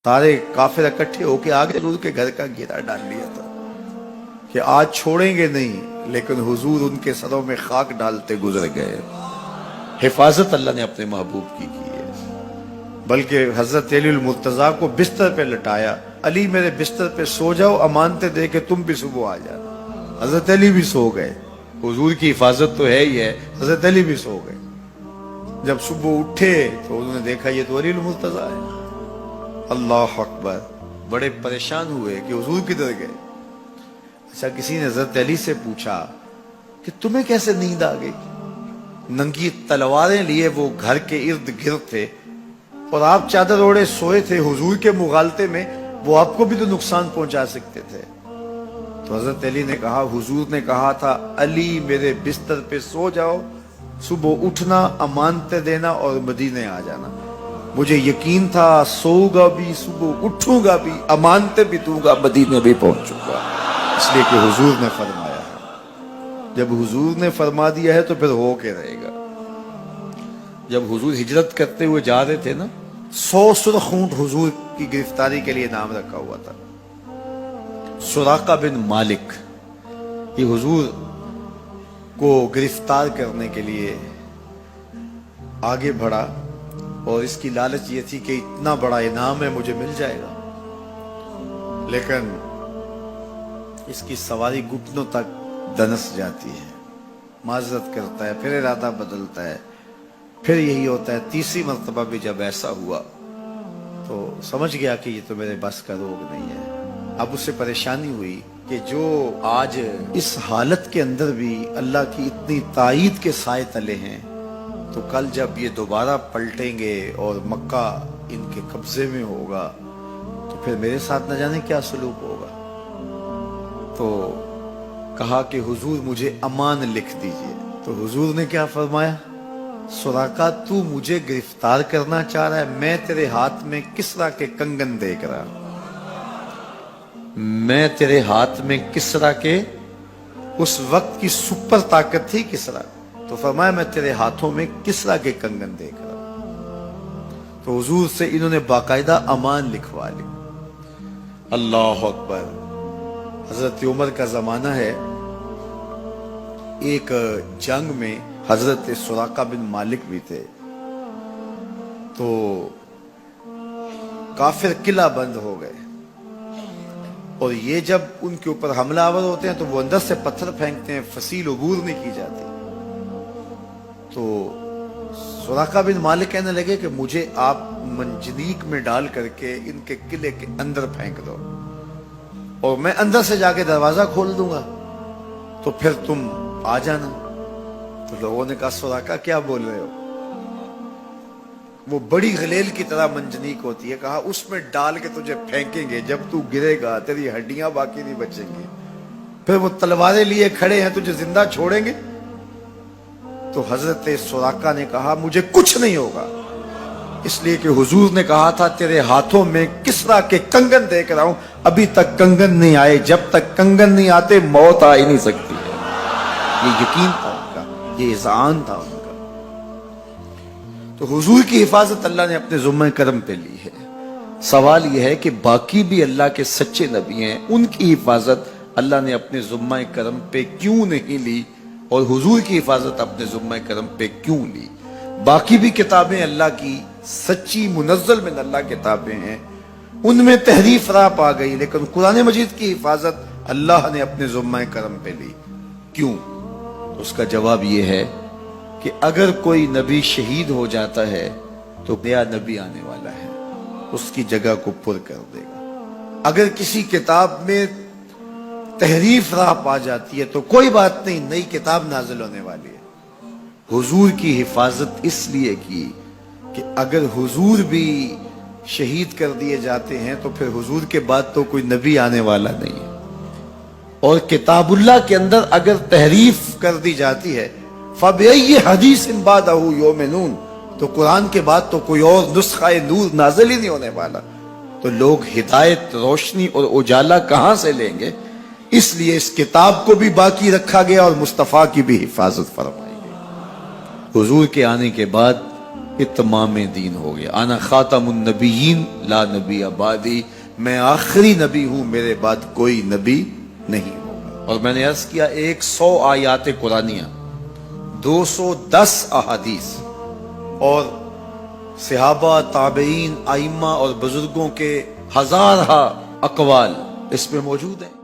سارے کافر اکٹھے ہو کے آگے حضور کے گھر کا گھیرا ڈال لیا تھا کہ آج چھوڑیں گے نہیں، لیکن حضور ان کے سروں میں خاک ڈالتے گزر گئے۔ حفاظت اللہ نے اپنے محبوب کی ہے، بلکہ حضرت علی المرتضیٰ کو بستر پہ لٹایا، علی میرے بستر پہ سو جاؤ، امانتیں دے کے تم بھی صبح آ جانا۔ حضرت علی بھی سو گئے، حضور کی حفاظت تو ہے ہی ہے، حضرت علی بھی سو گئے۔ جب صبح اٹھے تو انہوں نے دیکھا یہ تو علی المرتضیٰ ہے۔ اللہ اکبر، بڑے پریشان ہوئے کہ حضور کدھر گئے۔ اچھا، کسی نے حضرت علی سے پوچھا کہ تمہیں کیسے نیند آ گئی؟ ننگی تلواریں لیے وہ گھر کے ارد گرد تھے اور آپ چادر اوڑے سوئے تھے حضور کے مغالطے میں، وہ آپ کو بھی تو نقصان پہنچا سکتے تھے۔ تو حضرت علی نے کہا، حضور نے کہا تھا علی میرے بستر پہ سو جاؤ، صبح اٹھنا، امانتیں دینا اور مدینے آ جانا۔ مجھے یقین تھا سوؤں گا بھی، صبح اٹھوں گا بھی، امانتیں بھی دوں گا، مدینے بھی پہنچوں گا، اس لیے کہ حضور نے فرمایا ہے۔ جب حضور نے فرما دیا ہے تو پھر ہو کے رہے گا۔ جب حضور ہجرت کرتے ہوئے جا رہے تھے نا، 100 سرخ اونٹ حضور کی گرفتاری کے لیے نام رکھا ہوا تھا۔ سراقہ بن مالک یہ حضور کو گرفتار کرنے کے لیے آگے بڑھا اور اس کی لالچ یہ تھی کہ اتنا بڑا انعام ہے، مجھے مل جائے گا، لیکن اس کی سواری گھٹنوں تک دنس جاتی ہے، معذرت کرتا ہے، پھر ارادہ بدلتا ہے، پھر یہی ہوتا ہے۔ تیسری مرتبہ بھی جب ایسا ہوا تو سمجھ گیا کہ یہ تو میرے بس کا روگ نہیں ہے۔ اب اسے پریشانی ہوئی کہ جو آج اس حالت کے اندر بھی اللہ کی اتنی تائید کے سائے تلے ہیں، تو کل جب یہ دوبارہ پلٹیں گے اور مکہ ان کے قبضے میں ہوگا تو پھر میرے ساتھ نہ جانے کیا سلوک ہوگا۔ تو کہا کہ حضور مجھے امان لکھ دیجئے۔ تو حضور نے کیا فرمایا؟ سراقہ تو مجھے گرفتار کرنا چاہ رہا ہے، میں تیرے ہاتھ میں کسرا کے کنگن دیکھ رہا، میں تیرے ہاتھ میں کسرا کے، اس وقت کی سپر طاقت تھی کسرا، تو فرمایا میں تیرے ہاتھوں میں کسرا کے کنگن دیکھ رہا۔ تو حضور سے انہوں نے باقاعدہ امان لکھوا لی۔ اللہ اکبر۔ حضرت عمر کا زمانہ ہے، ایک جنگ میں حضرت سراقہ بن مالک بھی تھے، تو کافر قلعہ بند ہو گئے، اور یہ جب ان کے اوپر حملہ آور ہوتے ہیں تو وہ اندر سے پتھر پھینکتے ہیں، فصیل عبور نہیں کی جاتی۔ تو سراقہ بن مالک کہنے لگے کہ مجھے آپ منجنیق میں ڈال کر کے ان کے قلعے کے اندر پھینک دو اور میں اندر سے جا کے دروازہ کھول دوں گا، تو پھر تم آ جانا۔ تو لوگوں نے کہا سراقہ کیا بول رہے ہو؟ وہ بڑی غلیل کی طرح منجنیق ہوتی ہے، کہا اس میں ڈال کے تجھے پھینکیں گے، جب تو گرے گا تیری ہڈیاں باقی نہیں بچیں گی، پھر وہ تلواریں لیے کھڑے ہیں تجھے زندہ چھوڑیں گے۔ تو حضرت سراقہ نے کہا مجھے کچھ نہیں ہوگا، اس لیے کہ حضور نے کہا تھا تیرے ہاتھوں میں کسرا کے کنگن دیکھ رہا ہوں، ابھی تک کنگن نہیں آئے، جب تک کنگن نہیں آتے موت آ ہی نہیں سکتی ہے۔ یہ یقین تھا ان کا، یہ اذعان تھا ان کا۔ تو حضور کی حفاظت اللہ نے اپنے ذمہ کرم پہ لی ہے۔ سوال یہ ہے کہ باقی بھی اللہ کے سچے نبی ہیں، ان کی حفاظت اللہ نے اپنے ذمہ کرم پہ کیوں نہیں لی، اور حضور کی حفاظت اپنے ذمہ کرم پہ کیوں لی؟ باقی بھی کتابیں اللہ کی سچی منزل من اللہ کتابیں ہیں، ان میں تحریف راپ آ گئی، لیکن قرآن مجید کی حفاظت اللہ نے اپنے ذمہ کرم پہ لی۔ کیوں؟ اس کا جواب یہ ہے کہ اگر کوئی نبی شہید ہو جاتا ہے تو نیا نبی آنے والا ہے، اس کی جگہ کو پر کر دے گا۔ اگر کسی کتاب میں تحریف راپ آ جاتی ہے تو کوئی بات نہیں، نئی کتاب نازل ہونے والی ہے۔ حضور کی حفاظت اس لیے کی کہ اگر حضور بھی شہید کر دیے جاتے ہیں تو پھر حضور کے بعد تو کوئی نبی آنے والا نہیں ہے، اور کتاب اللہ کے اندر اگر تحریف کر دی جاتی ہے فَبِأَيِّ حَدِيثٍ بَعْدَهُ يُؤْمِنُونَ، تو قرآن کے بعد تو کوئی اور نسخہ نور نازل ہی نہیں ہونے والا، تو لوگ ہدایت، روشنی اور اجالا کہاں سے لیں گے؟ اس لیے اس کتاب کو بھی باقی رکھا گیا اور مصطفیٰ کی بھی حفاظت فرمائی گئی۔ حضور کے آنے کے بعد اتمام دین ہو گیا. انا خاتم النبیین لا نبی بعدی, میں آخری نبی ہوں, میرے بعد کوئی نبی نہیں ہوگا. اور میں نے عرض کیا 100 آیات قرآنیہ, 210 احادیث اور صحابہ, تابعین, ائمہ اور بزرگوں کے ہزارہ اقوال اس میں موجود ہیں.